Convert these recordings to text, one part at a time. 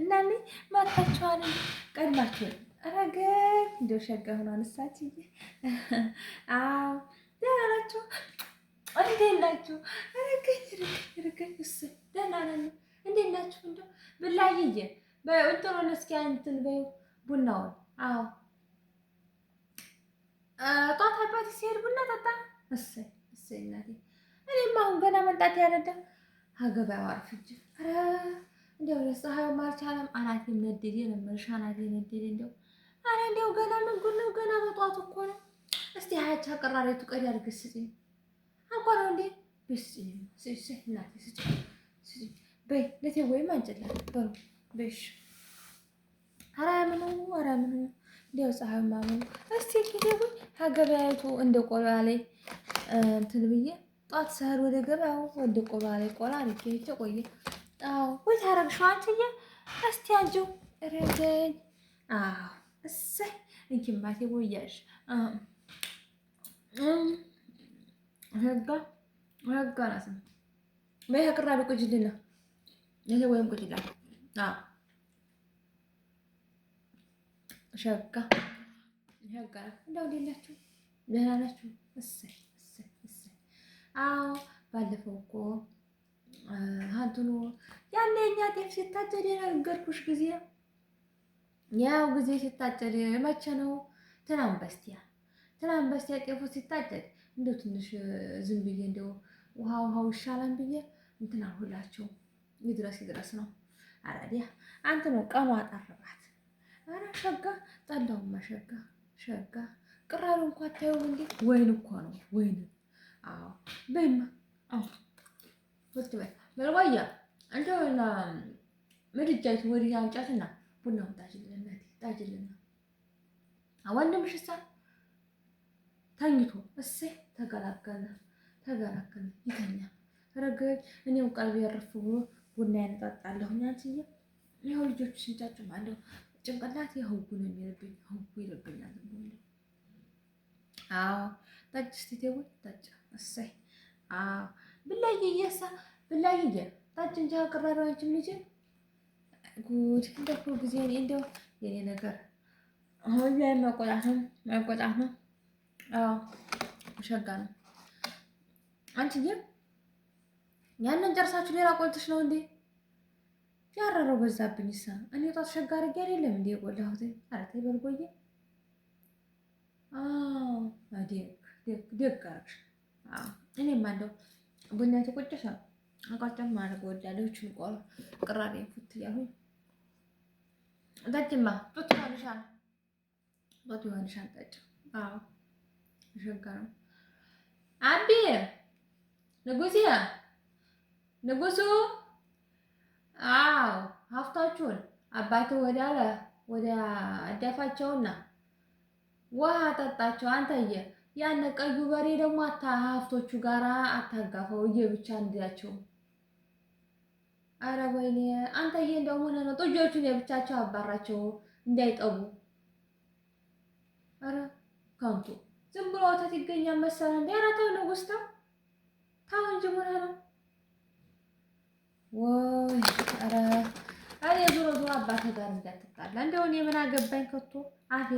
እና እኔ መጣችኋል ቀድማችሁ ረገድ እንደው ሸጋ ሆኗል። እሳችዬ አዎ ደህና ናችሁ? እንዴት ናችሁ? ረገድ ደህና ነን። እንዴት ናችሁ? እንደው ብላይዬ በእንትኑን እስኪ እንትን በይው ቡናውን። አዎ ጧት አባቴ ሲሄድ ቡና ጠጣ። እሰይ እሰይ እናቴ። እኔማ አሁን ገና መምጣት ያለዳ ሀገባው አርፍጅ። ኧረ እንደው ለፀሐዩ አልቻለም። አናቴም ነደደ ለምንሽ አናቴ ነደደ። እንደው ኧረ እንደው ገና ምን ጉድ ነው? ገና በጧቱ እኮ ነው። እስቲ ሀያቻ ቀራሪቱ ቀድ ያድርግስ ስጪኝ። አቋራው እንዴ በስጪኝ ስጪኝ እናቴ ስጪኝ በይ ለቴ ወይም አንጨላ በሩ በሽ ኧረ ምኑ እንዲያው ፀሐዩ ማመኑ እስቲ ኪደቡ ሀገበያቱ እንደ ቆላ ላይ እንትን ብዬ ጧት ሰህር ወደ ገበያው ወደ ቆላ ላይ ቆላ አድርጌ ሄጄ ቆየ። አዎ ወይ ታረግሽው አንቺዬ እስቲ አንቺው ረገኝ። አዎ እሰይ እንኪማቴ ወያሽ ህጋ ናት በይ አቅራቢ ቁጭልና ይሄ ወይም ቁጭላ ሸጋ ሸጋ እንደው እንዴት ናችሁ? ደህና ናችሁ? እሰይ እሰይ እሰይ። አዎ ባለፈው እኮ ሀንቱኑ ያኔ እኛ ጤፍ ሲታጨድ የነገርኩሽ ጊዜ ያው ጊዜ ሲታጨድ መቼ ነው? ትናንት በስቲያ ጤፉ ሲታጨድ እንደው ትንሽ ዝም ብዬ እንደው ውሃው ይሻላል ብዬ እንትና ሁላቸው ይድረስ ነው። አራዲያ አንተ ነው ቀኑ አጠርባት። አረ ሸጋ ጠላውማ ሸጋ ቅራሉ እንኳን ታየው እንዴ ወይን እኮ ነው ወይን። አዎ በይማ አዎ ወጥ በይ መልዋያ አንተና ምድጃይቱ ወዲያ አንጫትና ቡናውን ጣጅልና ወንድምሽሳ ተኝቶ እሰይ ተገላገለ ይተኛ ረገኝ። እኔው ቀልብ ያረፍ ብሎ ቡና ያነጣጣለሁ አንቺዬ። ይኸው ልጆቹ ሲንጫጩ ማለት ጭንቅላት የህጉ ነው የሚልብኝ ህጉ ይልብኛል። አዎ ጠጭ እስቲ ተው ጠጭ እሰይ። አዎ ብላይዬ ጠጭ እንጂ አቀራራችም ልጅ ጉድ እንደው ጊዜ እንደው የኔ ነገር አሁን ላይ መቆጣት ነው። አዎ ሸጋ ነው። አንቺዬ ያንን ጨርሳችሁ ሌላ ቆልተሽ ነው እንዴ? ያረረው በዛብኝሳ። እኔ ጧት ሸጋ አድርጌ አይደለም እንዴ የቆላሁት? ኧረ ተይ በልጎዬ። አዎ ደግ አደረግሽ። አዎ እኔማ እንደው ቡናዬ ቁጭሽ አቋጫም ማድረግ እወዳለሁ። እችን ቆሎ ቅራሬ ፉት እያልኩኝ ጠጪማ ጡት ይሆንሻል ጠጪ። አዎ ሸጋ ነው። አቢ ንጉሱ አዎ ሀፍታችሁን አባቱ ወደ አዳፋቸውና ውሃ ጠጣቸው። አንተዬ ያነ ቀዩ በሬ ደግሞ ሀፍቶቹ ጋራ አታጋፈው እየብቻ እንዲያቸው። አረ ወይኔ አንተዬ እንደው ሆነ ነው ጥጆቹን የብቻቸው አባራቸው እንዳይጠቡ። አረ ከንቱ ዝም ብሎ ወተት ይገኛል መሰለ እንዴ? ኧረ ተው ንጉስ ተው እንጂ ሆነ ነው ወይ? አረ ዞሮ አባቴ ጋር እንዳትጣላ። እንደው እኔ ምን አገባኝ ከቶ አፌ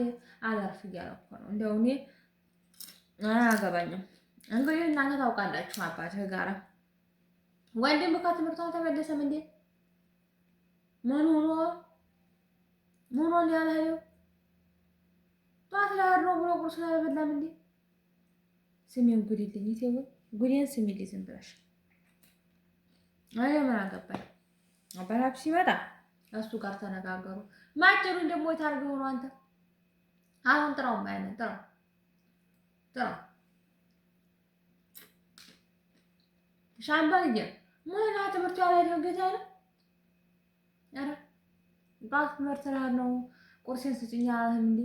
አላርፍ እያለ እኮ ነው። እንደው እኔ አያገባኝም። እንግዲህ እናንተ ታውቃላችሁ አባቴ ጋር ወንድም ከትምህርቱ አልተመለሰም እንዴ? ምን ሆኖ ያልሄደው ጧት ላይ አድሮ ብሎ ቁርሱን አልበላም እንዴ? ስሜን ጉድልኝ ይተው ጉዴን ስሚልኝ ዝም ብለሽ። አይ ምን አገባኝ። አባላችሁ ሲመጣ እሱ ጋር ተነጋገሩ። ማጭሩን ደግሞ የታርገው ነው አንተ። አሁን ጥራው ማለት ጥራው ሻምባልዬ ምን ትምህርት ያለው ጌታ ነው። አረ ጧት ትምህርት ነው ቁርሴን ስጭኝ አላልህም እንዴ?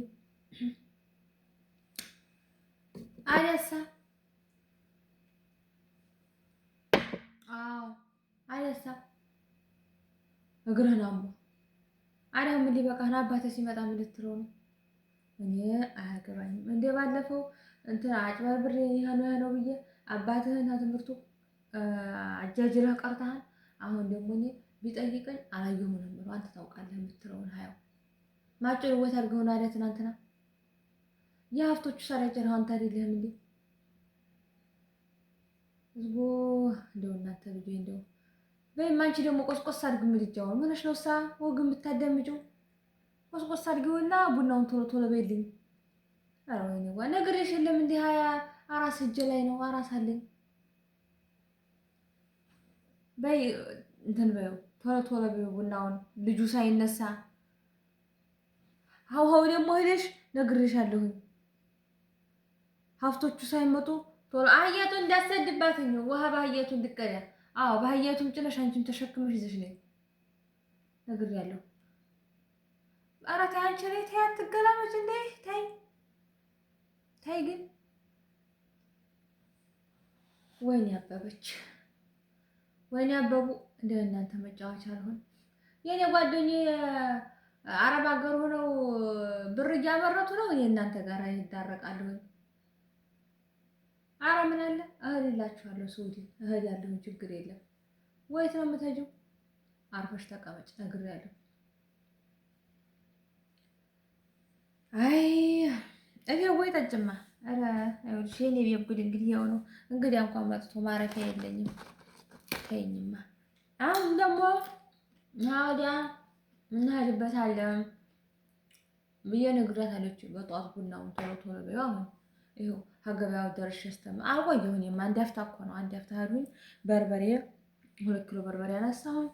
አለሳ አዎ አለሳ እግርህን አሞ አዳም ምን ሊበቃህና አባትህ ሲመጣ ምን ልትለው ነው? እኔ አያገባኝም። እንደ ባለፈው እንትን አጭበርብሬ ነው ብዬ አባትህና ትምህርቱ አጃጅለህ ቀርተሃል። አሁን ደግሞ እኔ ቢጠይቀኝ አላየሁም ነበር። አንተ ታውቃለህ የምትለውን ሀያው ማጭር ወት አድርገውና አይደል ትናንትና የሀብቶቹ ሳላጨር አንተ አይደለህም እንዴ? ህዝቡ እንደው እናንተ ልጅ እንደው በይም አንቺ ደግሞ ቆስቆስ አድርግ ምድጃውን ምንሽ ነው ሳ ወግ የምታደምጪው? ቆስቆስ አድርጊውና ቡናውን ቶሎ ቶሎ በይልኝ። ኧረ ወይኔ ዋ ነግሬሽ የለም እንዴ ሀያ አራስ እጄ ላይ ነው አራስ አለኝ። በይ እንትን በይው ቶሎ ቶሎ በይው ቡናውን ልጁ ሳይነሳ ሀው ደግሞ ሄደሽ ነግሬሻለሁኝ ሀብቶቹ ሳይመጡ ቶሎ አህያቱን እንዳሰድባትኝ ውሃ በአህያቱ እንድትቀዳ። አዎ በአህያቱም ጭነሽ አንቺም ተሸክመሽ ይዘሽ ነይ ነግሬያለሁ። ኧረ ተይ አንቺ ላይ ተይ አትገላመጭ እንዴ ተይ ተይ ግን ወይኔ አበበች ወይኔ አበቡ እንደ እናንተ መጫወቻ አልሆን። የኔ ጓደኛዬ አረብ ሀገር ሆነው ብር እያመረቱ ነው። እኔ እናንተ ጋር ይዳረቃለሁ። አረ ምን አለ እህልላችኋለሁ። ሱዲ እህላለሁ፣ ችግር የለም። ወይት ነው የምትሄጂው? አርፈሽ ተቀመጭ ነግሬያለሁ። አይ እኔ ወይ ጠጭማ አረ አይወልሽ የኔ ቢብጉድ እንግዲህ ያው ነው እንግዲህ እንኳን መጥቶ ማረፊያ የለኝም። ተይኝማ አሁን ደግሞ ናዲያ እንሄድበታለን ብዬ ነግሬያታለች። በጠዋት ቡናውን ቶሎ ቶሎ በይው። አሁን ይኸው ከገበያው ደርሼ ስተማ አልቆየሁኝም። አንድ አፍታ እኮ ነው። አንድ አፍታ ሄዱኝ። በርበሬ 2 ኪሎ በርበሬ አነሳሁኝ።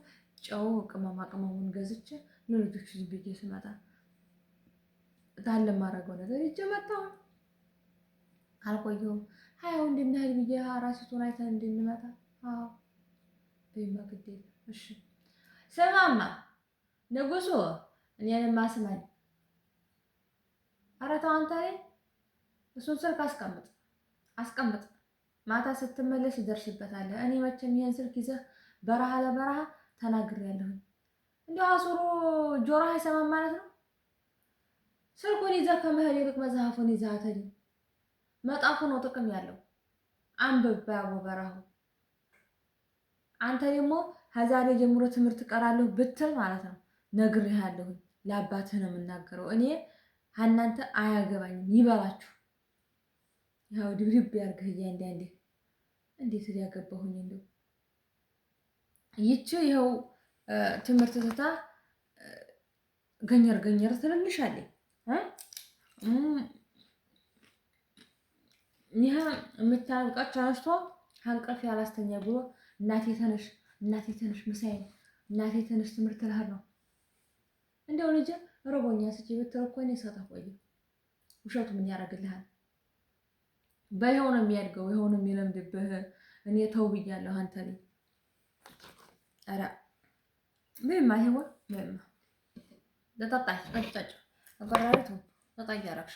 ጨው ቅመማ ቅመሙን ገዝቼ ለልጆቹ ዝም ብዬ ስመጣ ታለ ማረገው ነገር ይዤ መጣሁ። አልቆየሁም። ሀያው እንድንሄድ ብዬ ራሲቱን አይተን እንድንመጣ። አዎ በይማ ግዴ እሺ። ስማማ ንጉሱ እኔንማ ስማኝ። ኧረ ተው አንተ እሱን ስልክ አስቀምጥ። ማታ ስትመለስ ይደርስበታል። እኔ መቼም ይሄን ስልክ ይዘህ በረሃ ለበረሃ ተናግሬያለሁ። እንዲያው አሱሩ ጆሮ አይሰማም ማለት ነው። ስልኩን ይዘህ ከመሄድ ይልቅ መጽሐፉን ይዘህ አትሄድ። መጣፉ ነው ጥቅም ያለው። አንብብ ባያቦ በረሃው። አንተ ደግሞ ከዛሬ ጀምሮ ትምህርት እቀራለሁ ብትል ማለት ነው ነግሬሃለሁ። ለአባትህ ነው የምናገረው። እኔ እናንተ አያገባኝም። ይበላችሁ። ያው ድብድብ ያርግህ እያንዳንዴ እንዴት ያገባሁኝ እንደው ይቺ ይኸው ትምህርት ትታ ገኘር ትልልሻለኝ። ይሄ የምታንቀጭ አንስቶ አንቀፍ ያላስተኛ ብሎ እናቴ ተነሽ ምሳዬን እናቴ ተነሽ ትምህርት ልሄድ ነው። እንደው ልጅ ሮቦኛ ስጪ ብትል እኮ እኔ ሰጣ ቆይ ውሸቱ ምን ያደርግልሃል? በይኸው ነው የሚያድገው፣ ይኸው ነው የሚለምድብህ። እኔ ተው ብያለሁ አንተ ላይ ኧረ በይማ ይሄው በይማ ለጠጣች አቆራረቱ ተጣያ አረክሽ